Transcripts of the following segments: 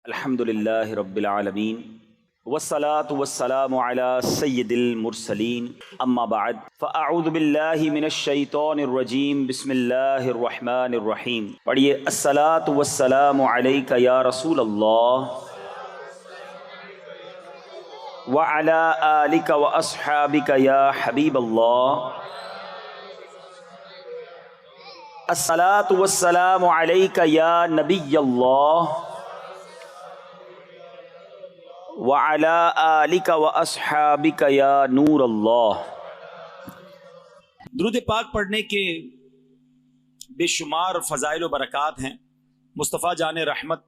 الحمد للہ رب العالمین والصلاة والسلام علی سید المرسلین اما بعد فاعوذ باللہ من الشیطان الرجیم بسم اللہ الرحمن الرحیم. پڑھیے الصلاة والسلام علیک یا رسول اللہ وعلی آلک واصحابک یا حبیب اللہ. الصلاة والسلام علیک یا نبی اللہ وَعَلَىٰ آلِكَ وَأَصْحَابِكَ يَا نور اللہ. درود پاک پڑھنے کے بے شمار فضائل و برکات ہیں. مصطفیٰ جان رحمت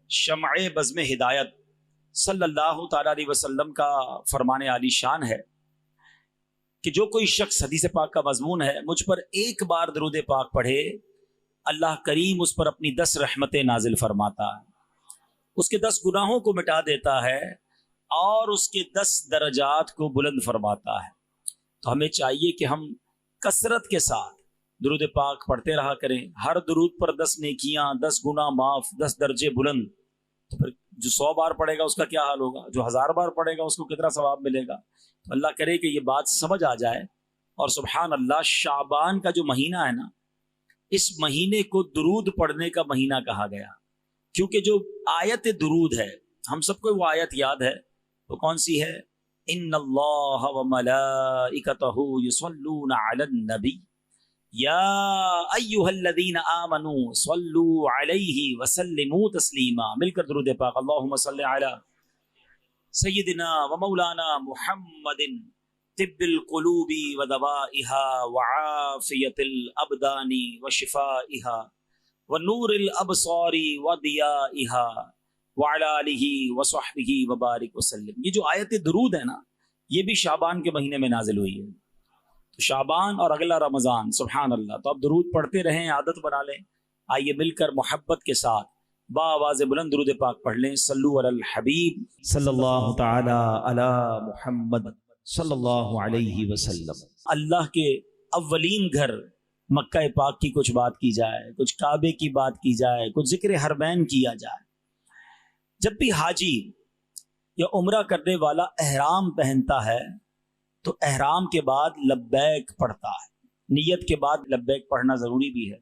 شمع بزم ہدایت صلی اللہ تعالیٰ علیہ وسلم کا فرمان عالی شان ہے کہ جو کوئی شخص حدیث پاک کا مضمون ہے مجھ پر ایک بار درود پاک پڑھے اللہ کریم اس پر اپنی 10 رحمتیں نازل فرماتا ہے، اس کے 10 گناہوں کو مٹا دیتا ہے اور اس کے 10 درجات کو بلند فرماتا ہے. تو ہمیں چاہیے کہ ہم کثرت کے ساتھ درود پاک پڑھتے رہا کریں. ہر درود پر 10 نیکیاں، 10 گناہ معاف، 10 درجے بلند. تو پھر جو 100 بار پڑھے گا اس کا کیا حال ہوگا، جو 1000 بار پڑھے گا اس کو کتنا ثواب ملے گا. تو اللہ کرے کہ یہ بات سمجھ آ جائے. اور سبحان اللہ، شعبان کا جو مہینہ ہے نا، اس مہینے کو درود پڑھنے کا مہینہ کہا گیا، کیونکہ جو آیت درود ہے ہم سب کو وہ آیت یاد ہے. وہ کون سی ہے؟ ان اللہ وملائکتہ یصلون علی النبی یا ایھا الذین آمنوا صلوا علیہ وسلموا تسلیما. مل کر درود پاک. اللہم صل علی سیدنا ومولانا محمد طب القلوب ودوائها وعافیت الابدان وشفائها ونور الابصار وضیائها وعلی آلہ وصحبہ وبارک وسلم. یہ جو آیت درود ہے نا، یہ بھی شعبان کے مہینے میں نازل ہوئی ہے. تو شعبان اور اگلا رمضان، سبحان اللہ. تو اب درود پڑھتے رہیں، عادت بنا لیں. آئیے مل کر محبت کے ساتھ با آواز بلند درود پاک پڑھ لیں. صلو علی الحبیب صلی اللہ تعالی علی محمد صلی اللہ علیہ وسلم. اللہ کے اولین گھر مکہ پاک کی کچھ بات کی جائے، کچھ کعبے کی بات کی جائے، کچھ ذکر حرمین کیا جائے. جب بھی حاجی یا عمرہ کرنے والا احرام پہنتا ہے تو احرام کے بعد لبیک پڑھتا ہے. نیت کے بعد لبیک پڑھنا ضروری بھی ہے.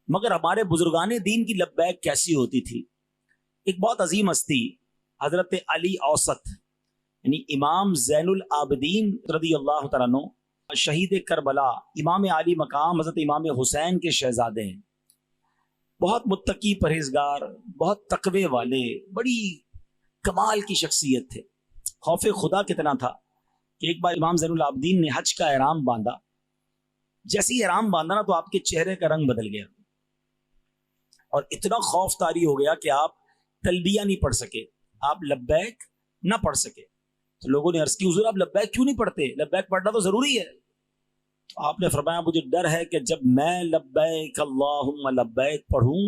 مگر ہمارے بزرگان دین کی لبیک کیسی ہوتی تھی؟ ایک بہت عظیم ہستی حضرت علی اوسط، یعنی امام زین العابدین رضی اللہ تعالیٰ عنہ، شہید کربلا، امام عالی مقام حضرت امام حسین کے شہزادے ہیں. بہت متقی، پرہیزگار، بہت تقوی والے، بڑی کمال کی شخصیت تھے. خوف خدا کتنا تھا کہ ایک بار امام زین العابدین نے حج کا احرام باندھا. جیسے ہی احرام باندھا نا تو آپ کے چہرے کا رنگ بدل گیا اور اتنا خوف طاری ہو گیا کہ آپ تلبیہ نہیں پڑھ سکے، آپ لبیک نہ پڑھ سکے. تو لوگوں نے عرض کی حضور آپ لبیک کیوں نہیں پڑھتے؟ لبیک پڑھنا تو ضروری ہے. تو آپ نے فرمایا مجھے ڈر ہے کہ جب میں لبیک اللہم لبیک پڑھوں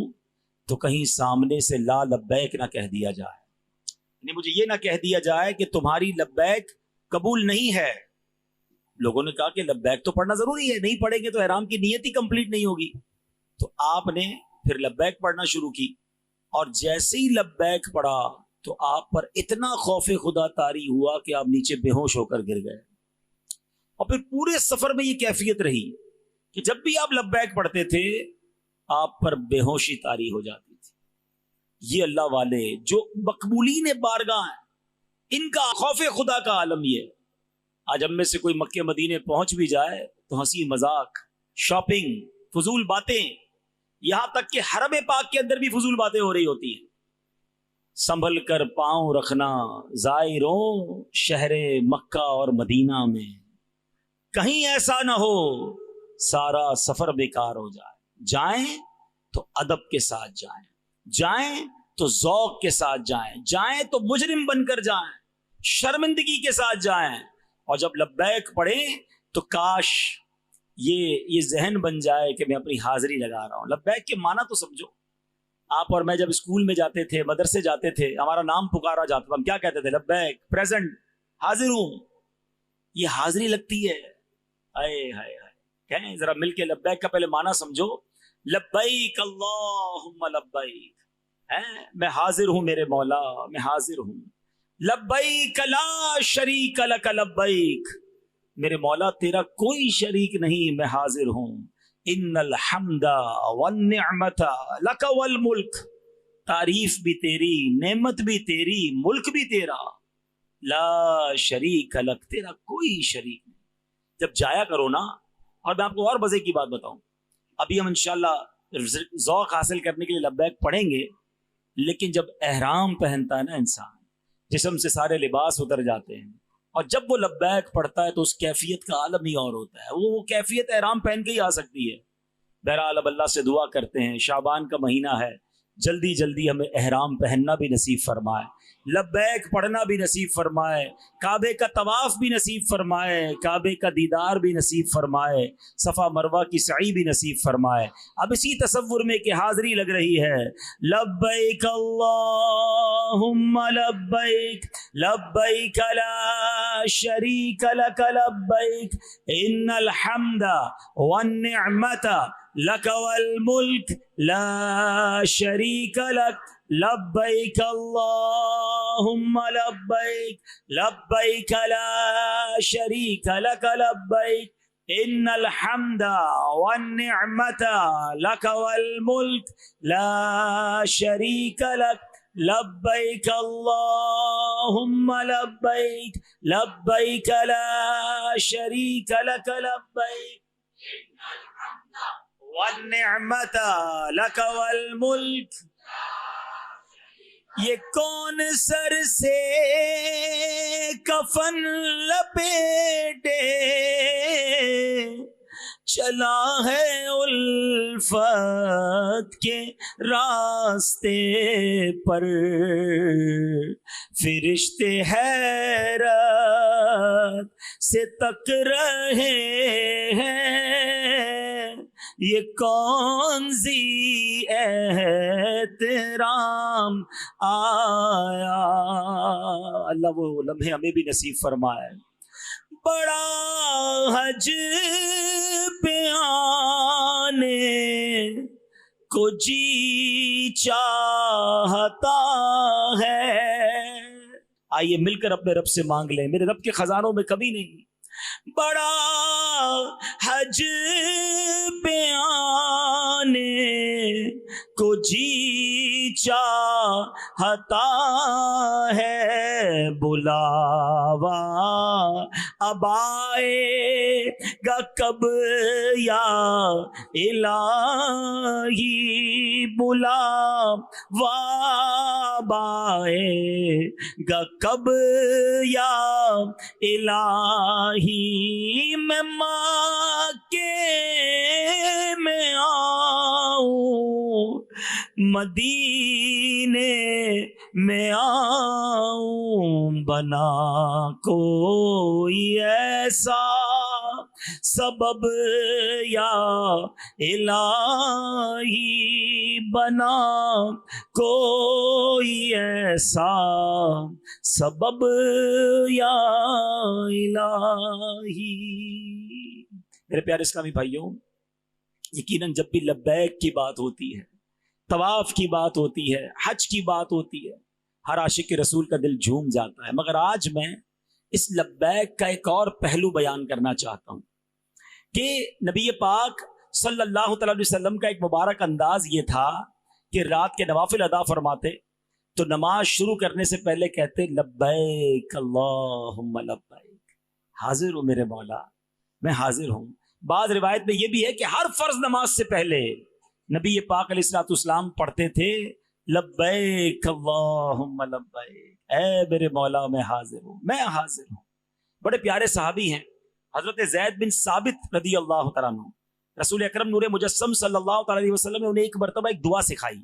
تو کہیں سامنے سے لا لبیک نہ کہہ دیا جائے، یعنی مجھے یہ نہ کہہ دیا جائے کہ تمہاری لبیک قبول نہیں ہے. لوگوں نے کہا کہ لبیک تو پڑھنا ضروری ہے، نہیں پڑھیں گے تو احرام کی نیت ہی کمپلیٹ نہیں ہوگی. تو آپ نے پھر لبیک پڑھنا شروع کی اور جیسے ہی لبیک پڑھا تو آپ پر اتنا خوف خدا طاری ہوا کہ آپ نیچے بے ہوش ہو کر گر گئے. اور پھر پورے سفر میں یہ کیفیت رہی کہ جب بھی آپ لبیک پڑھتے تھے آپ پر بے ہوشی طاری ہو جاتی تھی. یہ اللہ والے جو مقبولین بارگاہ ہیں، ان کا خوف خدا کا عالم یہ ہے. آج ہم میں سے کوئی مکہ مدینے پہنچ بھی جائے تو ہنسی مذاق، شاپنگ، فضول باتیں، یہاں تک کہ حرم پاک کے اندر بھی فضول باتیں ہو رہی ہوتی ہیں. سنبھل کر پاؤں رکھنا زائروں شہر مکہ اور مدینہ میں، کہیں ایسا نہ ہو سارا سفر بیکار ہو جائے. جائیں تو ادب کے ساتھ جائیں، جائیں تو ذوق کے ساتھ جائیں، جائیں تو مجرم بن کر جائیں، شرمندگی کے ساتھ جائیں. اور جب لبیک پڑھیں تو کاش یہ ذہن بن جائے کہ میں اپنی حاضری لگا رہا ہوں. لبیک کے معنی تو سمجھو. آپ اور میں جب اسکول میں جاتے تھے، مدرسے جاتے تھے، ہمارا نام پکارا جاتا تھا، ہم کیا کہتے تھے؟ لبیک، پریزنٹ، حاضر ہوں. یہ حاضری لگتی ہے. ہائے ہائے ہائے، کہیں ذرا مل کے لبیک کا پہلے معنی سمجھو. لبیک اللہم لبیک، میں حاضر ہوں میرے مولا، میں حاضر ہوں. لبیک لا شریک لک لبیک، میرے مولا تیرا کوئی شریک نہیں، میں حاضر ہوں. ان الحمد والنعمت لک والملک، تعریف بھی تیری، نعمت بھی تیری، ملک بھی تیرا. لا شریک لک، تیرا کوئی شریک نہیں. جب جایا کرو نا، اور میں آپ کو اور مزے کی بات بتاؤں، ابھی ہم انشاءاللہ ذوق حاصل کرنے کے لیے لبیک پڑھیں گے، لیکن جب احرام پہنتا ہے نا انسان، جسم سے سارے لباس اتر جاتے ہیں، اور جب وہ لبیک پڑھتا ہے تو اس کیفیت کا عالم ہی اور ہوتا ہے. وہ کیفیت احرام پہن کے ہی آ سکتی ہے. بہرحال اب اللہ سے دعا کرتے ہیں، شعبان کا مہینہ ہے، جلدی جلدی ہمیں احرام پہننا بھی نصیب فرمائے، لبیک پڑھنا بھی نصیب فرمائے، کعبے کا طواف بھی نصیب فرمائے، کعبے کا دیدار بھی نصیب فرمائے، صفا مروہ کی سعی بھی نصیب فرمائے. اب اسی تصور میں کہ حاضری لگ رہی ہے، لبیک اللہم لبیک لبیک لا شریک لک لبیک ان الحمد والنعمت لک والملک لا شریک لک لبیک اللہم لبیک لبیک لا شریک لک لبیک ان الحمد والنعمت لک والملک لا شریک لک لبیک اللہم لبیک لبیک لا شریک لک لبیک والنعمت لک والملک. یہ کون سر سے کفن لپیٹے چلا ہے الفت کے راستے پر، فرشتے حیرت سے تک رہے ہیں، یہ کون سی احترام آیا. اللہ وہ لمحے ہمیں بھی نصیب فرمائے. بڑا حج پہ آنے کو جی چاہتا ہے. آئیے مل کر اپنے رب سے مانگ لیں، میرے رب کے خزانوں میں کبھی نہیں. بڑا حج پہ آنے کو جی چاہتا ہے، بلاوا اب آئے گا کب یا الہی، بلاوا اب آئے گا کب یا الہی. میں مکے میں آؤں، مدینے میں آؤں، بنا کوئی ایسا سبب یا الہی، بنا کوئی ایسا سبب یا الہی. میرے پیارے اسلامی بھائیوں، یقیناً جب بھی لبیک کی بات ہوتی ہے، طواف کی بات ہوتی ہے، حج کی بات ہوتی ہے، ہر عاشق رسول کا دل جھوم جاتا ہے. مگر آج میں اس لبیک کا ایک اور پہلو بیان کرنا چاہتا ہوں کہ نبی پاک صلی اللہ تعالی علیہ وسلم کا ایک مبارک انداز یہ تھا کہ رات کے نوافل ادا فرماتے تو نماز شروع کرنے سے پہلے کہتے لبیک اللہم لبیک، حاضر ہوں میرے مولا، میں حاضر ہوں. بعض روایت میں یہ بھی ہے کہ ہر فرض نماز سے پہلے نبی پاک علیہ الصلوۃ والسلام پڑھتے تھے لبیک اللہم لبیک، اے میرے مولا میں حاضر ہوں، میں حاضر ہوں. بڑے پیارے صحابی ہیں حضرت زید بن ثابت رضی اللہ تعالیٰ عنہ. رسول اکرم نور مجسم صلی اللہ تعالیٰ علیہ وسلم نے انہیں ایک مرتبہ ایک دعا سکھائی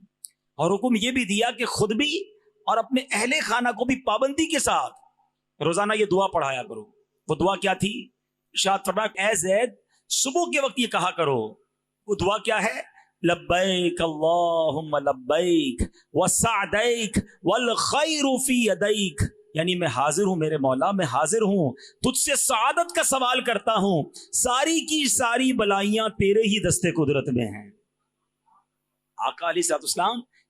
اور حکم یہ بھی دیا کہ خود بھی اور اپنے اہل خانہ کو بھی پابندی کے ساتھ روزانہ یہ دعا پڑھایا کرو. وہ دعا کیا تھی؟ ارشاد فرمایا اے زید صبح کے وقت یہ کہا کرو. وہ دعا کیا ہے؟ لبیک اللہم لبیک وسعدیک والخیر فی یدیک، یعنی میں حاضر ہوں میرے مولا، میں حاضر ہوں، تجھ سے سعادت کا سوال کرتا ہوں، ساری کی ساری بلائیاں تیرے ہی دستے قدرت میں ہیں. آقا علیہ الصلوۃ والسلام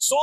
100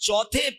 4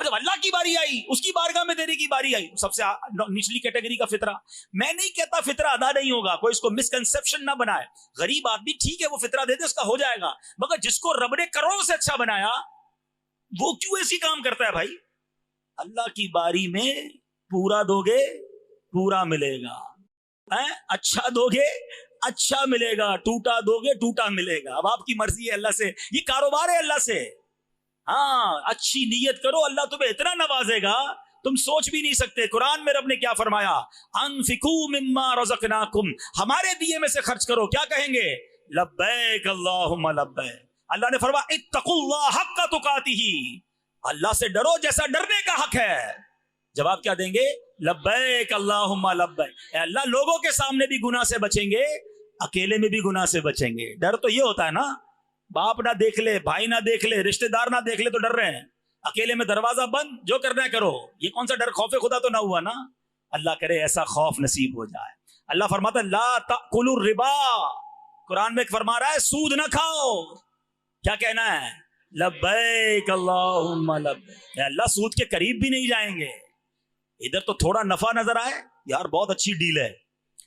جب اللہ کی باری آئی، اس کی بارگاہ میں دینے کی باری آئی، سب سے نچلی کیٹیگری کا فطرہ. میں نہیں کہتا فطرہ ادا نہیں ہوگا، کوئی اس کو مسکنسپشن نہ بنائے. غریب آدمی ٹھیک ہے وہ فطرہ دے دے، اس کا ہو جائے گا، مگر جس کو رب نے کروڑوں سے اچھا بنایا وہ کیوں ایسی کام کرتا ہے بھائی؟ اللہ کی باری میں پورا دو گے پورا ملے گا، اچھا دو گے اچھا ملے گا، ٹوٹا دو گے ٹوٹا ملے گا. اب آپ کی مرضی ہے اللہ سے، یہ کاروبار ہے اللہ سے. ہاں اچھی نیت کرو، اللہ تمہیں اتنا نوازے گا تم سوچ بھی نہیں سکتے. قرآن میں رب نے کیا فرمایا؟ انفقوا مما رزقناکم، ہمارے دیے میں سے خرچ کرو. کیا کہیں گے؟ لبیک اللہم لبیک. اللہ نے فرمایا اتقوا اللہ حق تقاتہ، اللہ سے ڈرو جیسا ڈرنے کا حق ہے. جواب کیا دیں گے؟ لبیک اللہم لبیک. اے اللہ لوگوں کے سامنے بھی گناہ سے بچیں گے، اکیلے میں بھی گناہ سے بچیں گے. ڈر تو یہ ہوتا ہے نا، باپ نہ دیکھ لے، بھائی نہ دیکھ لے، رشتہ دار نہ دیکھ لے تو ڈر رہے ہیں. اکیلے میں دروازہ بند، جو کرنا ہے کرو. یہ کون سا ڈر؟ خوف خدا تو نہ ہوا نا. اللہ کرے ایسا خوف نصیب ہو جائے. اللہ فرماتا ہے لا تأکلوا الربا، قرآن میں فرما رہا ہے سود نہ کھاؤ. کیا کہنا ہے؟ لبیک اللہم لبیک. اللہ سود کے قریب بھی نہیں جائیں گے. ادھر تو تھوڑا نفع نظر آئے یار بہت اچھی ڈیل ہے،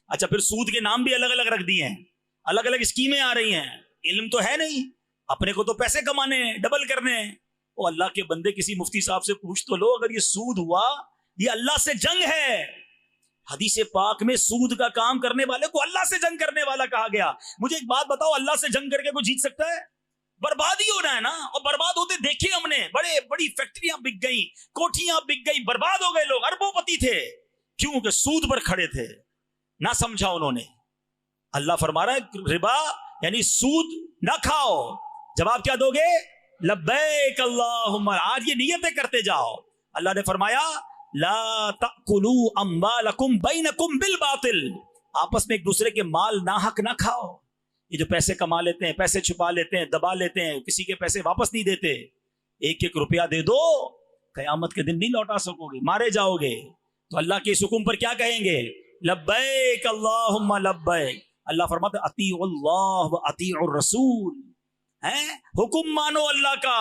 اچھا پھر سود کے نام بھی الگ الگ رکھ دیے ہیں، الگ الگ اسکیمیں آ رہی ہیں. علم تو ہے نہیں، اپنے کو تو پیسے کمانے ہیں، ڈبل کرنے ہیں. وہ اللہ کے بندے کسی مفتی صاحب سے پوچھ تو لو، اگر یہ سود ہوا یہ اللہ سے جنگ ہے. حدیث پاک میں سود کا کام کرنے والے کو اللہ سے جنگ کرنے والا کہا گیا. مجھے ایک بات بتاؤ، اللہ سے جنگ کر کے کوئی جیت سکتا ہے؟ برباد ہی ہونا ہے نا. اور برباد ہوتے دیکھے ہم نے، بڑی فیکٹریاں بک گئی، کوٹھیاں بک گئی، برباد ہو گئے لوگ، اربوں پتی تھے. کیوں کہ سود پر کھڑے تھے، نہ سمجھا انہوں نے. اللہ فرما رہا ہے ربا یعنی سود نہ کھاؤ. جواب کیا دو گے؟ لبیک اللہم. آج یہ نیتیں کرتے جاؤ. اللہ نے فرمایا لا تأکلوا اموالکم بینکم بالباطل، آپس میں ایک دوسرے کے مال ناحق نہ کھاؤ. یہ جو پیسے کما لیتے ہیں، پیسے چھپا لیتے ہیں، دبا لیتے ہیں، کسی کے پیسے واپس نہیں دیتے. ایک ایک روپیہ دے دو، قیامت کے دن نہیں لوٹا سکو گے، مارے جاؤ گے. تو اللہ کے اس حکم پر کیا کہیں گے؟ لبیک اللہم لبیک. اللہ فرماتا ہے اطیعوا اللہ و اطیعوا الرسول. حکم مانو اللہ کا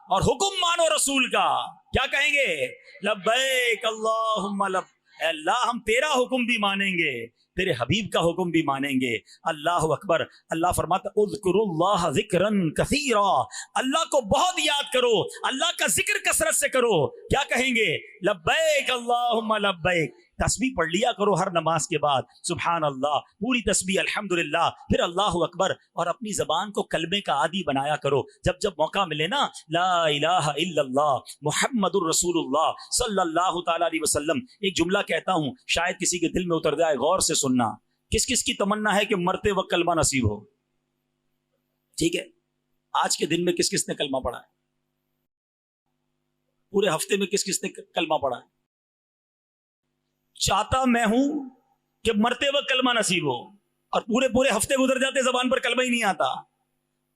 اور حکم مانو رسول کا. کیا کہیں گے؟ لبیک اللہم لبیک. اے اللہ ہم تیرا حکم بھی مانیں گے، تیرے حبیب کا حکم بھی مانیں گے. اللہ اکبر. اللہ فرماتا اذکروا اللہ ذکرا کثیرا، اللہ کو بہت یاد کرو، اللہ کا ذکر کثرت سے کرو. کیا کہیں گے؟ لبیک اللہم لبیک. تسبیح پڑھ لیا کرو ہر نماز کے بعد، سبحان اللہ، پوری تسبیح، الحمدللہ، پھر اللہ اکبر. اور اپنی زبان کو کلمے کا عادی بنایا کرو. جب جب موقع ملے نا، لا الہ الا اللہ محمد الرسول اللہ صلی اللہ تعالی علیہ وسلم، ایک جملہ کہتا ہوں شاید کسی کے دل میں اتر جائے، غور سے سننا. کس کس کی تمنا ہے کہ مرتے وقت کلمہ نصیب ہو؟ ٹھیک ہے، آج کے دن میں کس کس نے کلمہ پڑھا ہے؟ پورے ہفتے میں کس کس نے کلمہ پڑھا ہے؟ چاہتا میں ہوں کہ مرتے وقت کلمہ نصیب ہو، اور پورے ہفتے گزر جاتے زبان پر کلمہ ہی نہیں آتا.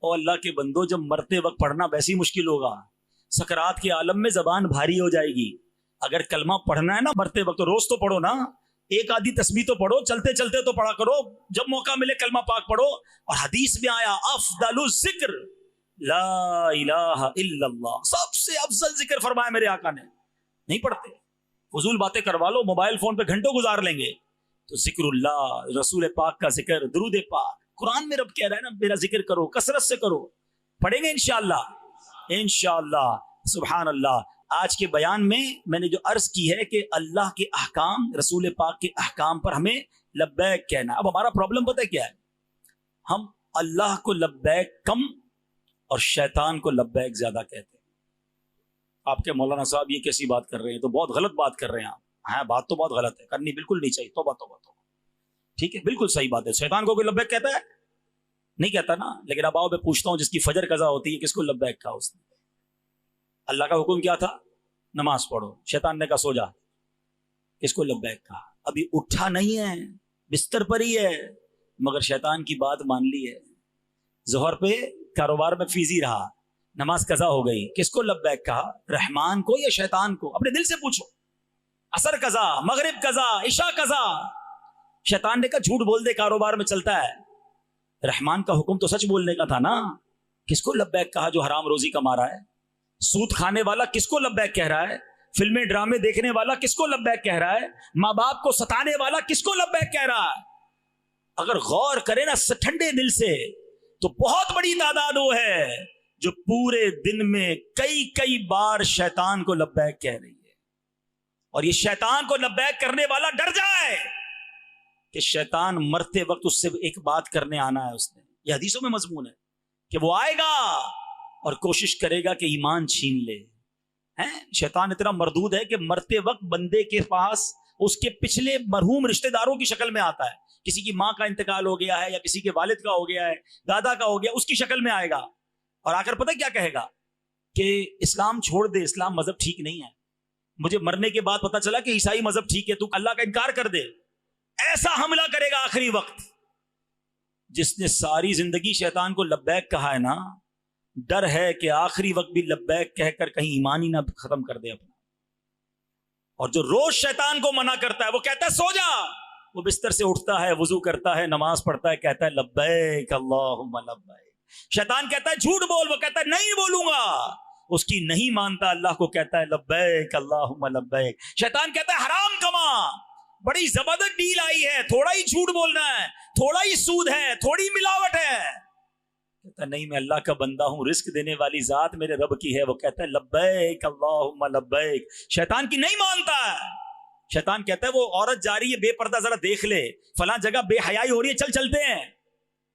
اور اللہ کے بندو جب مرتے وقت پڑھنا ویسے ہی مشکل ہوگا، سکرات کے عالم میں زبان بھاری ہو جائے گی. اگر کلمہ پڑھنا ہے نا مرتے وقت تو روز تو پڑھو نا، ایک آدھی تسبیح تو پڑھو، چلتے چلتے تو پڑھا کرو، جب موقع ملے کلمہ پاک پڑھو. اور حدیث میں آیا افضل الذکر لا الہ الا اللہ، سب سے افضل ذکر فرمایا میرے آقا نے. نہیں پڑھتے، فضول باتیں کروا لو، موبائل فون پہ گھنٹوں گزار لیں گے. تو ذکر اللہ، رسول پاک کا ذکر، درود پاک. قرآن میں رب کہہ رہا ہے نا میرا ذکر کرو، کثرت سے کرو. پڑھیں گے انشاءاللہ، انشاءاللہ. سبحان اللہ. آج کے بیان میں نے جو عرض کی ہے کہ اللہ کے احکام، رسول پاک کے احکام پر ہمیں لبیک کہنا. اب ہمارا پرابلم پتہ کیا ہے؟ ہم اللہ کو لبیک کم اور شیطان کو لبیک زیادہ کہتے ہیں. آپ کے مولانا صاحب یہ کیسی بات کر رہے ہیں؟ تو بہت غلط بات کر رہے ہیں آپ. ہاں بات تو بہت غلط ہے، کرنی بالکل نہیں چاہیے. توبہ توبہ توبہ. ٹھیک ہے، بالکل صحیح بات ہے. شیطان کو کوئی لبیک کہتا ہے؟ نہیں کہتا نا. لیکن اب آؤ میں پوچھتا ہوں، جس کی فجر قضا ہوتی ہے کس کو لبیک کہا اس نے؟ اللہ کا حکم کیا تھا؟ نماز پڑھو. شیطان نے کہا سو جا، کس کو لبیک کہا؟ ابھی اٹھا نہیں ہے، بستر پر ہی ہے، مگر شیطان کی بات مان لی ہے. ظہر پہ کاروبار میں فیزی رہا، نماز قضا ہو گئی، کس کو لبیک کہا؟ رحمان کو یا شیطان کو؟ اپنے دل سے پوچھو. عصر قضا، مغرب قضا، عشاء قضا. شیطان نے کہا جھوٹ بول دے، کاروبار میں چلتا ہے. رحمان کا حکم تو سچ بولنے کا تھا نا. کس کو لبیک کہا جو حرام روزی کما رہا ہے؟ سود کھانے والا کس کو لبیک کہہ رہا ہے؟ فلمیں ڈرامے دیکھنے والا کس کو لبیک کہہ رہا ہے؟ ماں باپ کو ستانے والا کس کو لبیک کہہ رہا ہے؟ اگر غور کرے نا ٹھنڈے دل سے تو بہت بڑی تعداد وہ ہے جو پورے دن میں کئی بار شیطان کو لبیک کہہ رہی ہے. اور یہ شیطان کو لبیک کرنے والا ڈر جائے کہ شیطان مرتے وقت اس سے ایک بات کرنے آنا ہے. اس نے یہ حدیثوں میں مضمون ہے کہ وہ آئے گا اور کوشش کرے گا کہ ایمان چھین لے. شیطان اتنا مردود ہے کہ مرتے وقت بندے کے پاس اس کے پچھلے مرحوم رشتہ داروں کی شکل میں آتا ہے. کسی کی ماں کا انتقال ہو گیا ہے یا کسی کے والد کا ہو گیا ہے, دادا کا ہو گیا, اس کی شکل میں آئے گا اور آ کر پتہ کیا کہے گا کہ اسلام چھوڑ دے, اسلام مذہب ٹھیک نہیں ہے. مجھے مرنے کے بعد پتا چلا کہ عیسائی مذہب ٹھیک ہے, تو اللہ کا انکار کر دے. ایسا حملہ کرے گا آخری وقت. جس نے ساری زندگی شیطان کو لبیک کہا ہے نا, ڈر ہے کہ آخری وقت بھی لبیک کہہ کر کہیں ایمان ہی نہ ختم کر دے اپنا. اور جو روز شیطان کو منع کرتا ہے, وہ کہتا ہے سو جا, وہ بستر سے اٹھتا ہے, وضو کرتا ہے, نماز پڑھتا ہے, کہتا ہے لبیک اللہم لبیک. شیطان کہتا ہے جھوٹ بول, وہ کہتا ہے نہیں بولوں گا. اس کی نہیں مانتا, اللہ کو کہتا ہے لبیک اللہم لبیک. شیطان کہتا ہے حرام کما, بڑی زبردست ڈیل آئی ہے, تھوڑا ہی جھوٹ بولنا ہے, تھوڑا ہی سود ہے, تھوڑی ملاوٹ ہے. کہتا ہے نہیں میں اللہ کا بندہ ہوں, رزق دینے والی ذات میرے رب کی ہے. وہ کہتا ہے لبیک اللہم لبیک. شیطان کی نہیں مانتا ہے. شیطان کہتا ہے وہ عورت جا رہی ہے بے پردہ, ذرا دیکھ لے, فلاں جگہ بے حیائی ہو رہی ہے, چل چلتے ہیں.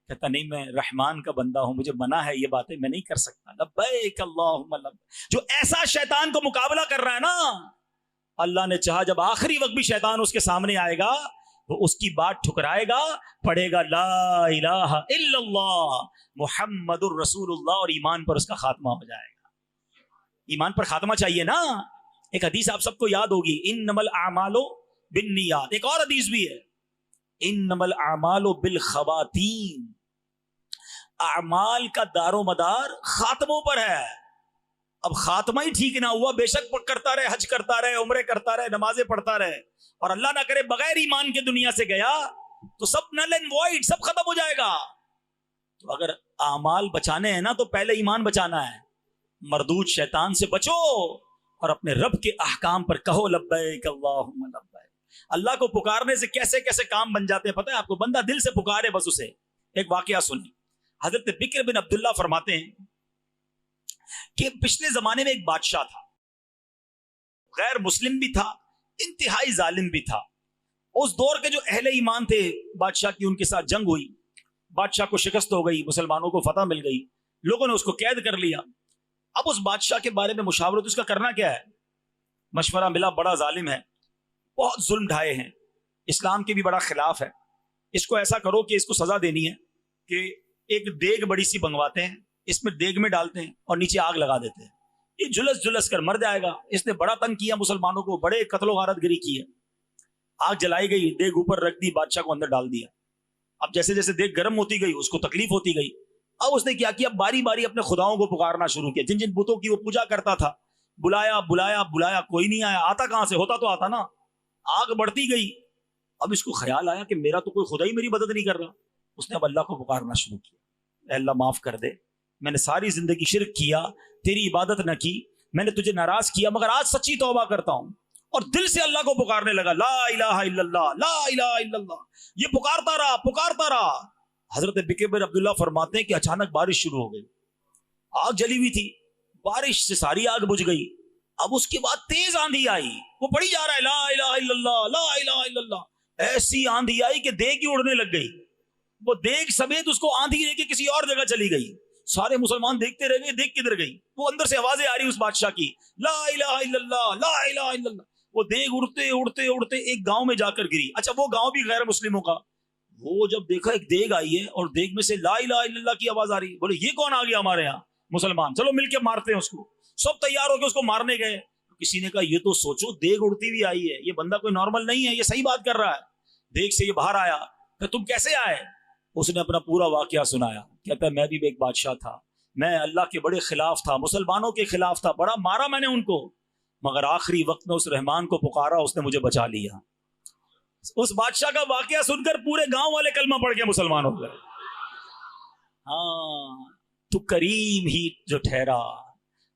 کہتا نہیں میں رحمان کا بندہ ہوں, مجھے منع ہے یہ باتیں, میں نہیں کر سکتا. لبیک اللہم لبیک. جو ایسا شیطان کو مقابلہ کر رہا ہے نا, اللہ نے چاہا جب آخری وقت بھی شیطان اس کے سامنے آئے گا, وہ اس کی بات ٹھکرائے گا, پڑھے گا لا الہ الا اللہ محمد الرسول اللہ, اور ایمان پر اس کا خاتمہ ہو جائے گا. ایمان پر خاتمہ چاہیے نا. ایک حدیث آپ سب کو یاد ہوگی, انما الاعمال بالنیات. ایک اور حدیث بھی ہے, انما الاعمال بالخواتیم. اعمال کا دار و مدار خاتموں پر ہے. اب خاتمہ ہی ٹھیک نہ ہوا, بے شک کرتا رہے, حج کرتا رہے, عمرے کرتا رہے, نمازیں پڑھتا رہے, اور اللہ نہ کرے بغیر ایمان کے دنیا سے گیا, تو سب نل اینڈ وائڈ, سب ختم ہو جائے گا. تو اگر اعمال بچانے ہیں نا تو پہلے ایمان بچانا ہے. مردود شیطان سے بچو اور اپنے رب کے احکام پر کہو لبیک اللہم لبیک. اللہ کو پکارنے سے کیسے کیسے کام بن جاتے ہیں پتہ ہے آپ کو. بندہ دل سے پکارے بس اسے. ایک واقعہ سنیں. حضرت بکر بن عبداللہ فرماتے ہیں کہ پچھلے زمانے میں ایک بادشاہ تھا, غیر مسلم بھی تھا, انتہائی ظالم بھی تھا. اس دور کے جو اہل ایمان تھے, بادشاہ کی ان کے ساتھ جنگ ہوئی, بادشاہ کو شکست ہو گئی, مسلمانوں کو فتح مل گئی, لوگوں نے اس کو قید کر لیا. اب اس بادشاہ کے بارے میں مشاورت, اس کا کرنا کیا ہے. مشورہ ملا بڑا ظالم ہے, بہت ظلم ڈھائے ہیں, اسلام کے بھی بڑا خلاف ہے, اس کو ایسا کرو کہ اس کو سزا دینی ہے کہ ایک دیگ بڑی سی بنگواتے ہیں, اس میں دیگ میں ڈالتے ہیں اور نیچے آگ لگا دیتے ہیں, یہ جلس جلس کر مر جائے گا. اس نے بڑا تنگ کیا مسلمانوں کو, بڑے قتل و غارت گری کی ہے. آگ جلائی گئی, دیگ اوپر رکھ دی, بادشاہ کو اندر ڈال دیا. اب جیسے جیسے دیگ گرم ہوتی گئی اس کو تکلیف ہوتی گئی. اب اس نے کیا کیا, باری باری اپنے خداؤں کو پکارنا شروع کیا, جن جن بتوں کی وہ پوجا کرتا تھا. بلایا بلایا بلایا, کوئی نہیں آیا. آتا کہاں سے, ہوتا تو آتا نا. آگ بڑھتی گئی. اب اس کو خیال آیا کہ میرا تو کوئی خدا ہی میری مدد نہیں کر رہا. اس نے اب اللہ کو پکارنا شروع کیا, اے اللہ معاف کر دے, میں نے ساری زندگی شرک کیا, تیری عبادت نہ کی, میں نے تجھے ناراض کیا, مگر آج سچی توبہ کرتا ہوں. اور دل سے اللہ کو پکارنے لگا, لا الہ الا اللہ, لا الہ الا اللہ. یہ پکارتا رہا پکارتا رہا. حضرت بکر بن عبداللہ فرماتے ہیں کہ اچانک بارش شروع ہو گئی. آگ جلی ہوئی تھی, بارش سے ساری آگ بجھ گئی. اب اس کے بعد تیز آندھی آئی, وہ پڑھی جا رہا ہے لا الہ الا اللہ, لا الہ الا اللہ. ایسی آندھی آئی کہ دیگ ہی اڑنے لگ گئی. وہ دیگ سمیت اس کو آندھی لے کے کسی اور جگہ چلی گئی. سارے مسلمان دیکھتے رہ گئے, دیکھ کدھر گئی. وہ اندر سے آوازیں آ رہی اس بادشاہ کی, لا الہ الا اللہ, لا الہ الا اللہ. وہ دیگ اڑتے اڑتے اڑتے ایک گاؤں میں جا کر گری. اچھا وہ گاؤں بھی غیر مسلموں کا. وہ جب دیکھا ایک دیگ آئی ہے اور دیگ میں سے لا الہ الا اللہ کی آواز آ رہی, بولے یہ کون آ گیا ہمارے یہاں, مسلمان, چلو مل کے مارتے ہیں اس کو. سب تیار ہو کے اس کو مارنے گئے. کسی نے کہا یہ تو سوچو دیگ اڑتی ہوئی آئی ہے, یہ بندہ کوئی نارمل نہیں ہے, یہ صحیح بات کر رہا ہے. دیگ سے یہ باہر آیا کہ تم کیسے آئے. اس نے اپنا پورا واقعہ سنایا. کہتا ہے میں بھی ایک بادشاہ تھا, میں اللہ کے بڑے خلاف تھا, مسلمانوں کے خلاف تھا, بڑا مارا میں نے ان کو, مگر آخری وقت میں اس رحمان کو پکارا, اس نے مجھے بچا لیا. اس بادشاہ کا واقعہ سن کر پورے گاؤں والے کلمہ پڑھ کے مسلمان ہو گئے. ہاں تو کریم ہی جو ٹھہرا,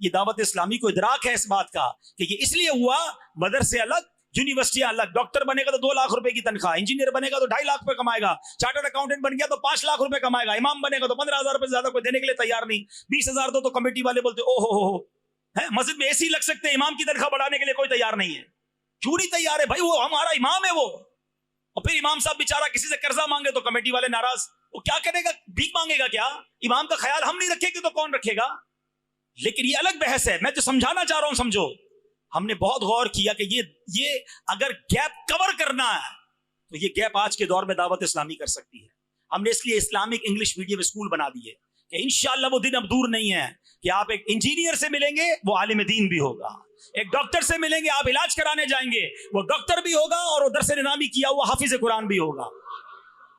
یہ دعوت اسلامی کو ادراک ہے اس بات کا کہ یہ اس لیے ہوا مدرسے الگ یونیورسٹیاں الگ. ڈاکٹر بنے گا تو 2 لاکھ روپے کی تنخواہ, انجینئر بنے گا تو 2.5 لاکھ روپے کمائے گا, چارٹرڈ اکاؤنٹنٹ بن گیا تو 5 لاکھ روپے کمائے گا, امام بنے گا تو 15,000 روپے زیادہ کوئی دینے کے لیے تیار نہیں, 20,000 دو تو کمیٹی والے بولتے او ہو مسجد میں اے سی لگ سکتے, امام کی تنخواہ بڑھانے کے لیے کوئی تیار نہیں ہے. کیوں نہیں تیار ہے بھائی, وہ ہمارا امام ہے وہ. اور پھر امام صاحب بیچارہ کسی سے قرضہ مانگے تو کمیٹی والے ناراض, وہ کیا کرے گا, بھیک مانگے گا کیا؟ امام کا خیال ہم نہیں رکھیں گے تو کون رکھے گا؟ لیکن یہ الگ بحث ہے, میں جو سمجھانا چاہ رہا ہوں سمجھو. ہم نے بہت غور کیا کہ یہ اگر گیپ کور کرنا ہے تو یہ گیپ آج کے دور میں دعوت اسلامی کر سکتی ہے. ہم نے اس لیے اسلامک انگلش میڈیم اسکول بنا دیے کہ انشاءاللہ وہ دن اب دور نہیں ہے کہ آپ ایک انجینئر سے ملیں گے وہ عالم دین بھی ہوگا, ایک ڈاکٹر سے ملیں گے آپ علاج کرانے جائیں گے وہ ڈاکٹر بھی ہوگا اور وہ درس نظامی کیا ہوا حافظ قرآن بھی ہوگا.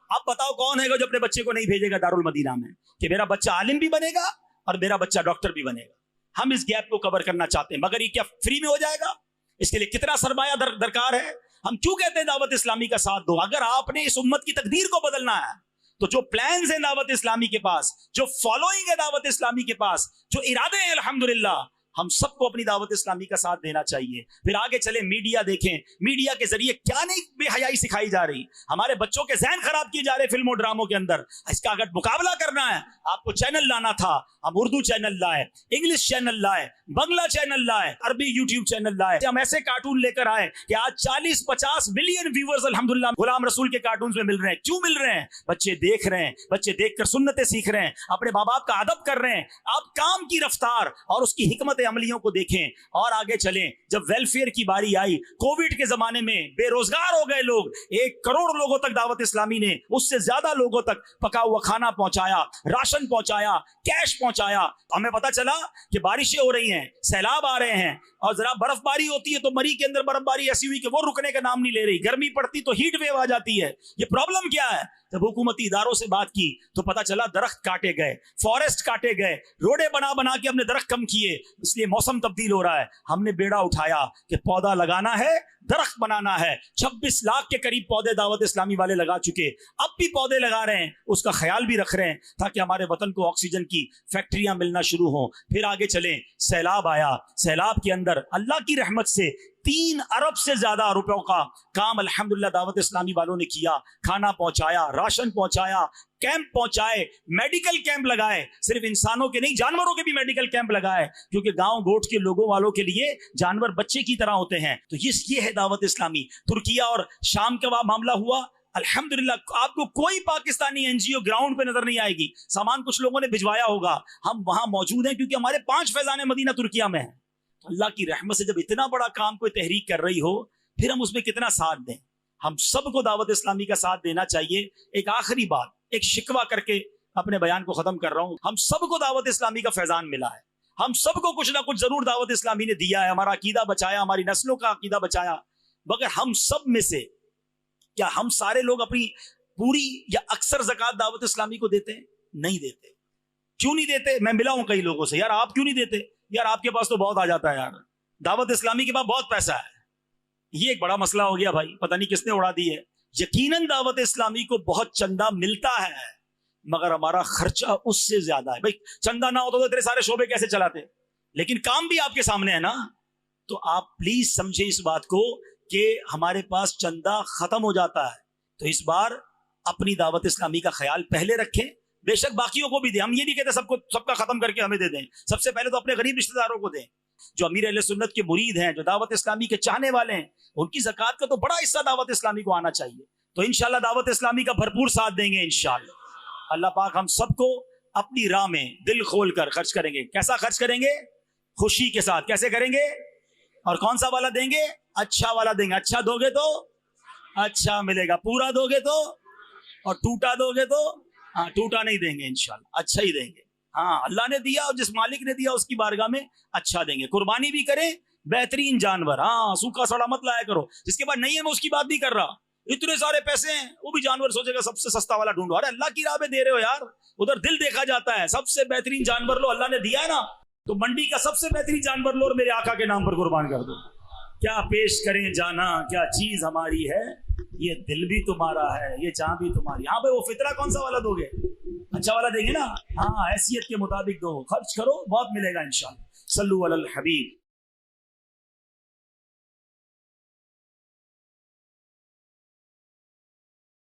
اب بتاؤ کون ہے گا جو اپنے بچے کو نہیں بھیجے گا دارالمدینہ میں کہ میرا بچہ عالم بھی بنے گا اور میرا بچہ ڈاکٹر بھی بنے گا؟ ہم اس گیپ کو کور کرنا چاہتے ہیں, مگر یہ کیا فری میں ہو جائے گا؟ اس کے لیے کتنا سرمایہ درکار ہے. ہم کیوں کہتے ہیں دعوت اسلامی کا ساتھ دو؟ اگر آپ نے اس امت کی تقدیر کو بدلنا ہے تو جو پلانز ہیں دعوت اسلامی کے پاس, جو فالوئنگ ہے دعوت اسلامی کے پاس, جو ارادے ہیں الحمدللہ, ہم سب کو اپنی دعوت اسلامی کا ساتھ دینا چاہیے. پھر آگے چلے میڈیا دیکھیں, میڈیا کے ذریعے کیا نہیں بے حیائی سکھائی جا رہی, ہمارے بچوں کے ذہن خراب کیے جا رہے فلموں ڈراموں کے اندر. اس کا اگر مقابلہ کرنا ہے آپ کو چینل لانا تھا, ہم اردو چینل لائے, انگلش چینل لائے, بنگلہ چینل لائے, عربی یوٹیوب چینل لائے. ہم ایسے کارٹون لے کر آئے کہ آج 40-50 ملین ویورز الحمدللہ غلام رسول کے کارٹونز میں مل رہے ہیں. کیوں مل رہے ہیں؟ بچے دیکھ رہے ہیں, بچے دیکھ کر سنتیں سیکھ رہے ہیں, اپنے ماں باپ کا ادب کر رہے ہیں. آپ کام کی رفتار اور اس کی حکمت عملیوں کو دیکھیں. اور آگے چلیں, جب ویلفیئر کی باری آئی, کووڈ کے زمانے میں بے روزگار ہو گئے لوگ, 1 کروڑ لوگوں تک دعوت اسلامی نے, اس سے زیادہ لوگوں تک پکا ہوا کھانا پہنچایا, راشن پہنچایا, کیش پہنچایا. ہمیں پتا چلا کہ بارشیں ہو رہی ہیں, سیلاب آ رہے ہیں, اور ذرا برف باری ہوتی ہے تو مری کے اندر برف باری ایسی ہوئی کہ وہ رکنے کا نام نہیں لے رہی, گرمی پڑتی تو ہیٹ ویو آ جاتی ہے. یہ پرابلم کیا ہے؟ جب حکومتی اداروں سے بات کی تو پتا چلا درخت کاٹے گئے, فارسٹ کاٹے گئے, روڈے بنا کے ہم نے درخت کم کیے, اس لیے موسم تبدیل ہو رہا ہے. ہم نے بیڑا اٹھایا کہ پودا لگانا ہے, درخت بنانا ہے. 26 لاکھ کے قریب پودے دعوت اسلامی والے لگا چکے, اب بھی پودے لگا رہے ہیں, اس کا خیال بھی رکھ رہے ہیں تاکہ ہمارے وطن کو آکسیجن کی فیکٹریاں ملنا شروع ہوں. پھر آگے چلیں, سیلاب آیا, سیلاب کے اندر اللہ کی رحمت سے 3 ارب سے زیادہ روپوں کا کام الحمدللہ دعوت اسلامی والوں نے کیا. کھانا پہنچایا, راشن پہنچایا, کیمپ پہنچائے, میڈیکل کیمپ لگائے, صرف انسانوں کے نہیں جانوروں کے بھی میڈیکل کیمپ لگائے, کیونکہ گاؤں گوٹ کے لوگوں والوں کے لیے جانور بچے کی طرح ہوتے ہیں. تو یہ ہے دعوت اسلامی. ترکیہ اور شام کا معاملہ ہوا, الحمدللہ آپ کو کوئی پاکستانی این جی او گراؤنڈ پہ نظر نہیں آئے گی. سامان کچھ لوگوں نے بھجوایا ہوگا, ہم وہاں موجود ہیں کیونکہ ہمارے 5 فیضان مدینہ ترکیہ میں ہیں. تو اللہ کی رحمت سے جب اتنا بڑا کام کوئی تحریک کر رہی ہو, پھر ہم اس میں کتنا ساتھ دیں. ہم سب کو دعوت اسلامی کا ساتھ دینا چاہیے. ایک آخری بات, ایک شکوہ کر کے اپنے بیان کو ختم کر رہا ہوں. ہم سب کو دعوت اسلامی کا فیضان ملا ہے, ہم سب کو کچھ نہ کچھ ضرور دعوت اسلامی نے دیا ہے, ہمارا عقیدہ بچایا, ہماری نسلوں کا عقیدہ بچایا. مگر ہم سب میں سے کیا ہم سارے لوگ اپنی پوری یا اکثر زکوٰۃ دعوت اسلامی کو دیتے ہیں؟ نہیں دیتے. کیوں نہیں دیتے؟ میں ملا ہوں کئی لوگوں سے, یار آپ کیوں نہیں دیتے؟ یار آپ کے پاس تو بہت آ جاتا ہے, یار دعوت اسلامی کے پاس بہت پیسہ ہے. یہ ایک بڑا مسئلہ ہو گیا بھائی, پتہ نہیں کس نے اڑا دی ہے. یقیناً دعوت اسلامی کو بہت چندہ ملتا ہے, مگر ہمارا خرچہ اس سے زیادہ ہے. بھائی چندہ نہ ہوتا تو تیرے سارے شعبے کیسے چلاتے؟ لیکن کام بھی آپ کے سامنے ہے نا. تو آپ پلیز سمجھے اس بات کو کہ ہمارے پاس چندہ ختم ہو جاتا ہے. تو اس بار اپنی دعوت اسلامی کا خیال پہلے رکھیں, بے شک باقیوں کو بھی دیں. ہم یہ نہیں کہتے سب کا ختم کر کے ہمیں دے دیں, سب سے پہلے تو اپنے غریب رشتہ داروں کو دیں. جو امیر اہل سنت کے مرید ہیں, جو دعوت اسلامی کے چاہنے والے ہیں, ان کی زکوٰۃ کا تو بڑا حصہ دعوت اسلامی کو آنا چاہیے. تو انشاءاللہ دعوت اسلامی کا بھرپور ساتھ دیں گے انشاءاللہ. اللہ پاک ہم سب کو اپنی راہ میں دل کھول کر خرچ کریں گے. کیسا خرچ کریں گے؟ خوشی کے ساتھ. کیسے کریں گے؟ اور کون سا والا دیں گے؟ اچھا والا دیں گے. اچھا دو گے تو اچھا ملے گا, پورا دو گے تو, اور ٹوٹا دو گے تو ٹوٹا نہیں دیں گے انشاءاللہ, اچھا ہی دیں گے. ہاں اللہ نے دیا اور جس مالک نے دیا اس کی بارگاہ میں اچھا دیں گے. قربانی بھی کریں, بہترین جانور, ہاں سوکھا سڑا مت لایا کرو. جس کے بعد نہیں ہے میں اس کی بات نہیں کر رہا, اتنے سارے پیسے ہیں وہ بھی جانور سوچے گا سب سے سستا والا ڈھونڈو. ارے اللہ کی راہ پہ دے رہے ہو یار, ادھر دل دیکھا جاتا ہے. سب سے بہترین جانور لو, اللہ نے دیا ہے نا, تو منڈی کا سب سے بہترین جانور لو اور میرے آقا کے نام پر قربان کر دو. کیا پیش کریں جانا, کیا چیز ہماری ہے, یہ دل بھی تمہارا ہے, یہ جان بھی تمہاری. ہاں بھائی وہ فطرہ کون سا والا دو گے؟ اچھا والا دیں گے نا، ہاں حیثیت کے مطابق دو، خرچ کرو، بہت ملے گا انشاءاللہ۔ صلو علی الحبیب۔